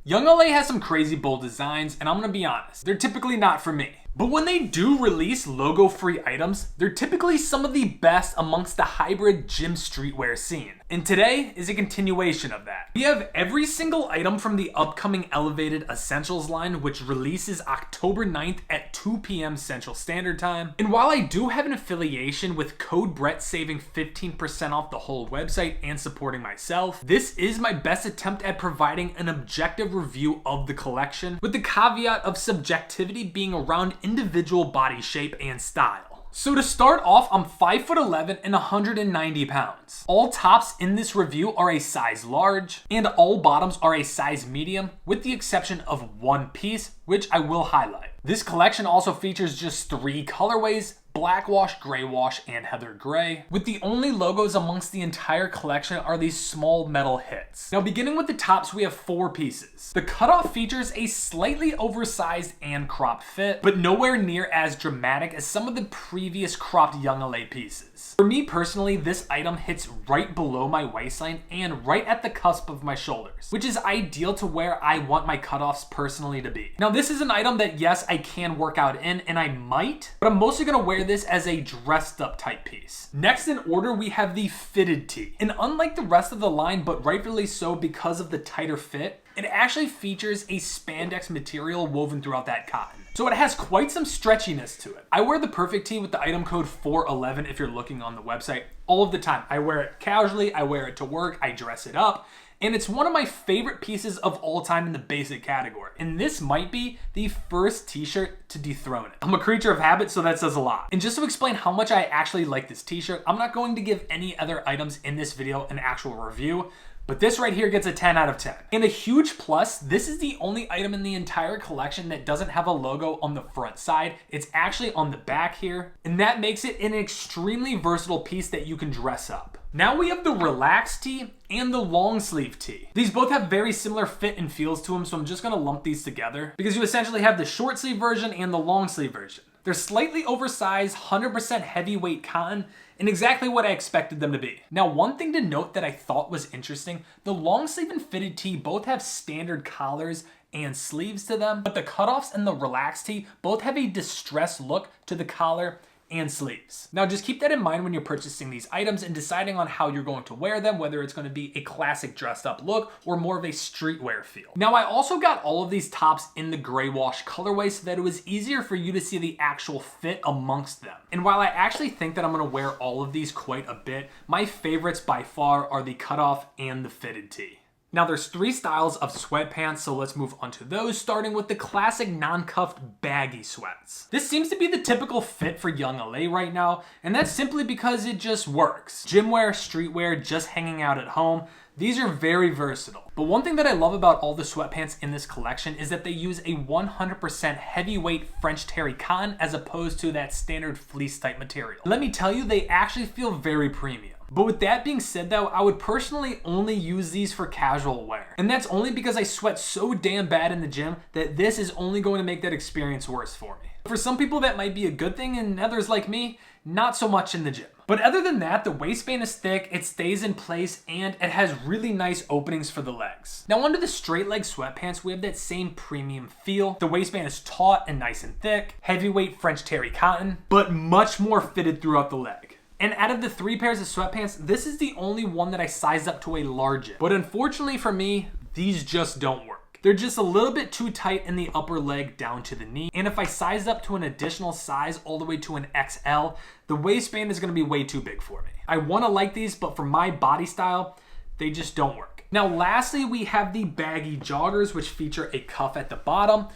YoungLA has some crazy bold designs, and I'm gonna be honest, they're typically not for me. But when they do release logo-free items, they're typically some of the best amongst the hybrid gym streetwear scene. And today is a continuation of that. We have every single item from the upcoming Elevated Essentials line, which releases October 9th at 2 p.m. Central Standard Time. And while I do have an affiliation with Code Brett saving 15% off the whole website and supporting myself, this is my best attempt at providing an objective review of the collection, with the caveat of subjectivity being around individual body shape and style. So to start off, I'm 5'11" and 190 pounds. All tops in this review are a size large, and all bottoms are a size medium, with the exception of one piece, which I will highlight. This collection also features just 3 colorways: black wash, gray wash, and heather gray, with the only logos amongst the entire collection are these small metal hits. Now beginning with the tops, we have 4 pieces. The cutoff features a slightly oversized and cropped fit, but nowhere near as dramatic as some of the previous cropped YoungLA pieces. For me personally, this item hits right below my waistline and right at the cusp of my shoulders, which is ideal to where I want my cutoffs personally to be. Now this is an item that yes, I can work out in, and I might, but I'm mostly gonna wear this as a dressed up type piece. Next in order, we have the fitted tee. And unlike the rest of the line, but rightfully so because of the tighter fit, it actually features a spandex material woven throughout that cotton. So it has quite some stretchiness to it. I wear the perfect tee with the item code 411 if you're looking on the website all of the time. I wear it casually, I wear it to work, I dress it up, and it's one of my favorite pieces of all time in the basic category. And this might be the first t-shirt to dethrone it. I'm a creature of habit, so that says a lot. And just to explain how much I actually like this t-shirt, I'm not going to give any other items in this video an actual review, but this right here gets a 10 out of 10. And a huge plus, this is the only item in the entire collection that doesn't have a logo on the front side. It's actually on the back here, and that makes it an extremely versatile piece that you can dress up. Now we have the relaxed tee and the long sleeve tee. These both have very similar fit and feels to them, so I'm just gonna lump these together because you essentially have the short sleeve version and the long sleeve version. They're slightly oversized, 100% heavyweight cotton, and exactly what I expected them to be. Now, one thing to note that I thought was interesting, the long sleeve and fitted tee both have standard collars and sleeves to them, but the cutoffs and the relaxed tee both have a distressed look to the collar and sleeves. Now just keep that in mind when you're purchasing these items and deciding on how you're going to wear them, whether it's going to be a classic dressed up look or more of a streetwear feel. Now I also got all of these tops in the gray wash colorway so that it was easier for you to see the actual fit amongst them. And while I actually think that I'm going to wear all of these quite a bit, my favorites by far are the cutoff and the fitted tee. Now there's 3 styles of sweatpants, so let's move on to those, starting with the classic non-cuffed baggy sweats. This seems to be the typical fit for YoungLA right now, and that's simply because it just works. Gym wear, streetwear, just hanging out at home, these are very versatile. But one thing that I love about all the sweatpants in this collection is that they use a 100% heavyweight French terry cotton as opposed to that standard fleece type material. Let me tell you, they actually feel very premium. But with that being said though, I would personally only use these for casual wear. And that's only because I sweat so damn bad in the gym that this is only going to make that experience worse for me. For some people that might be a good thing, and others like me, not so much in the gym. But other than that, the waistband is thick, it stays in place, and it has really nice openings for the legs. Now under the straight leg sweatpants, we have that same premium feel. The waistband is taut and nice and thick, heavyweight French terry cotton, but much more fitted throughout the leg. And out of the 3 pairs of sweatpants, this is the only one that I sized up to a large in. But unfortunately for me, these just don't work. They're just a little bit too tight in the upper leg down to the knee. And if I size up to an additional size all the way to an XL, the waistband is gonna be way too big for me. I wanna like these, but for my body style, they just don't work. Now lastly, we have the baggy joggers, which feature a cuff at the bottom.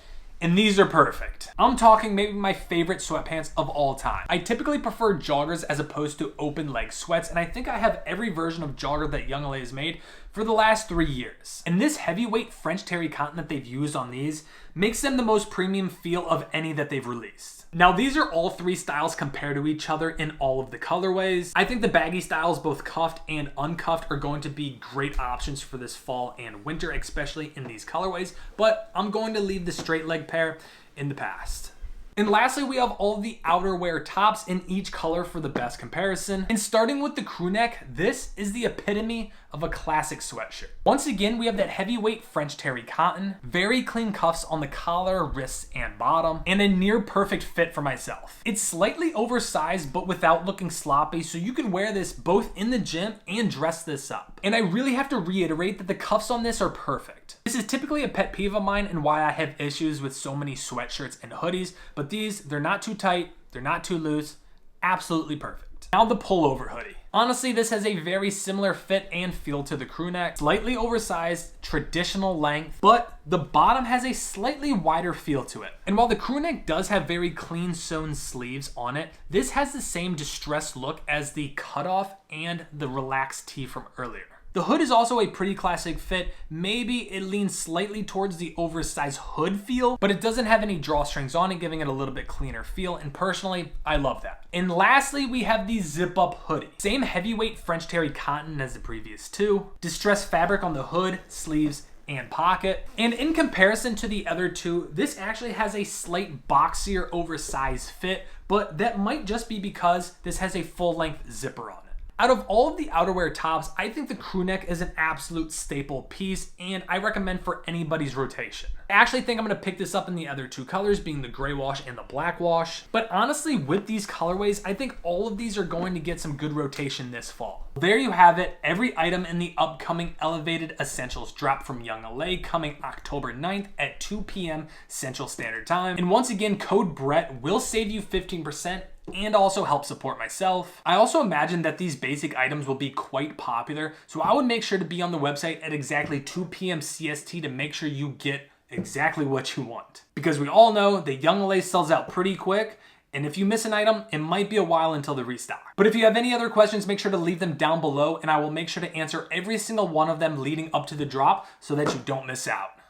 And these are perfect. I'm talking maybe my favorite sweatpants of all time. I typically prefer joggers as opposed to open leg sweats, and I think I have every version of jogger that YoungLA has made for the last 3 years. And this heavyweight French terry cotton that they've used on these makes them the most premium feel of any that they've released. Now these are all 3 styles compared to each other in all of the colorways. I think the baggy styles, both cuffed and uncuffed, are going to be great options for this fall and winter, especially in these colorways, but I'm going to leave the straight leg pair in the past. And lastly, we have all the outerwear tops in each color for the best comparison. And starting with the crew neck, this is the epitome of a classic sweatshirt. Once again, we have that heavyweight French terry cotton, very clean cuffs on the collar, wrists, and bottom, and a near perfect fit for myself. It's slightly oversized, but without looking sloppy, so you can wear this both in the gym and dress this up. And I really have to reiterate that the cuffs on this are perfect. This is typically a pet peeve of mine and why I have issues with so many sweatshirts and hoodies, but these, they're not too tight, they're not too loose, absolutely perfect. Now the pullover hoodie. Honestly, this has a very similar fit and feel to the crew neck. Slightly oversized, traditional length, but the bottom has a slightly wider feel to it. And while the crew neck does have very clean sewn sleeves on it, this has the same distressed look as the cutoff and the relaxed tee from earlier. The hood is also a pretty classic fit. Maybe it leans slightly towards the oversized hood feel, but it doesn't have any drawstrings on it, giving it a little bit cleaner feel, and personally, I love that. And lastly, we have the zip-up hoodie. Same heavyweight French terry cotton as the previous two. Distressed fabric on the hood, sleeves, and pocket. And in comparison to the other two, this actually has a slight boxier oversized fit, but that might just be because this has a full-length zipper on it. Out of all of the outerwear tops, I think the crew neck is an absolute staple piece, and I recommend for anybody's rotation. I actually think I'm gonna pick this up in the other two colors, being the gray wash and the black wash. But honestly, with these colorways, I think all of these are going to get some good rotation this fall. There you have it, every item in the upcoming Elevated Essentials drop from YoungLA coming October 9th at 2 p.m. Central Standard Time. And once again, code Brett will save you 15% and also help support myself. I also imagine that these basic items will be quite popular, so I would make sure to be on the website at exactly 2 p.m. CST to make sure you get exactly what you want. Because we all know that YoungLA sells out pretty quick, and if you miss an item, it might be a while until the restock. But if you have any other questions, make sure to leave them down below, and I will make sure to answer every single one of them leading up to the drop so that you don't miss out.